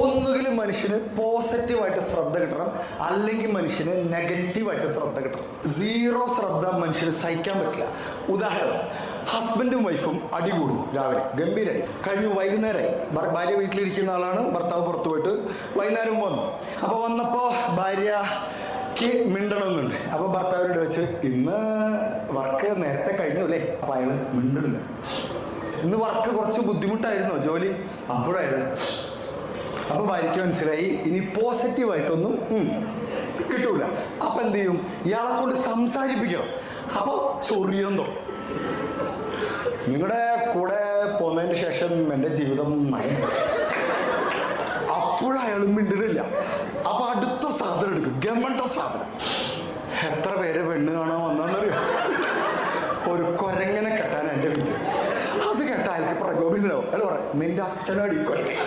ഒന്നുകിൽ മനുഷ്യന് പോസിറ്റീവായിട്ട് ശ്രദ്ധ കിട്ടണം, അല്ലെങ്കിൽ മനുഷ്യന് നെഗറ്റീവായിട്ട് ശ്രദ്ധ കിട്ടണം. സീറോ ശ്രദ്ധ മനുഷ്യന് സഹിക്കാൻ പറ്റില്ല. ഉദാഹരണം, ഹസ്ബൻഡും വൈഫും അടി കൂടുന്നു. രാവിലെ ഗംഭീര അടി കഴിഞ്ഞു. വൈകുന്നേരമായി. ഭാര്യ വീട്ടിലിരിക്കുന്ന ആളാണ്, ഭർത്താവ് പുറത്തു പോയിട്ട് വൈകുന്നേരം വന്നു. അപ്പോൾ വന്നപ്പോൾ ഭാര്യക്ക് മിണ്ടണമെന്നുണ്ട്. അപ്പോൾ ഭർത്താവിനോട് വെച്ച് ഇന്ന് വർക്ക് നേരത്തെ കഴിഞ്ഞു അല്ലേ? അപ്പോൾ അയാൾ മിണ്ടണില്ല. ഇന്ന് വർക്ക് കുറച്ച് ബുദ്ധിമുട്ടായിരുന്നോ ജോലി? അപ്പോഴായിരുന്നു. അപ്പോൾ ഭാര്യയ്ക്ക് മനസ്സിലായി ഇനി പോസിറ്റീവായിട്ടൊന്നും കിട്ടൂല. അപ്പം എന്ത് ചെയ്യും? ഇയാളെ കൊണ്ട് സംസാരിപ്പിക്കണം. അപ്പോൾ ചൊറിയുന്നു. നിങ്ങളുടെ കൂടെ പോന്നതിന് ശേഷം എൻ്റെ ജീവിതം നയം. അപ്പോഴയാളും മിണ്ടണില്ല. അപ്പൊ അടുത്ത സാധനം എടുക്കും, ഗമണ്ട സാധനം. എത്ര പേര് പെണ്ണ് കാണാൻ വന്നാന്നറിയോ? ഒരു കൊരങ്ങനെ കെട്ടാൻ എൻ്റെ വീട്ടിൽ. അത് കേട്ടാൽ എനിക്ക് പ്രകോപിതനാവും. അല്ല പറയാം, നിന്റെ അച്ഛനോട് ഈ കൊരങ്ങൻ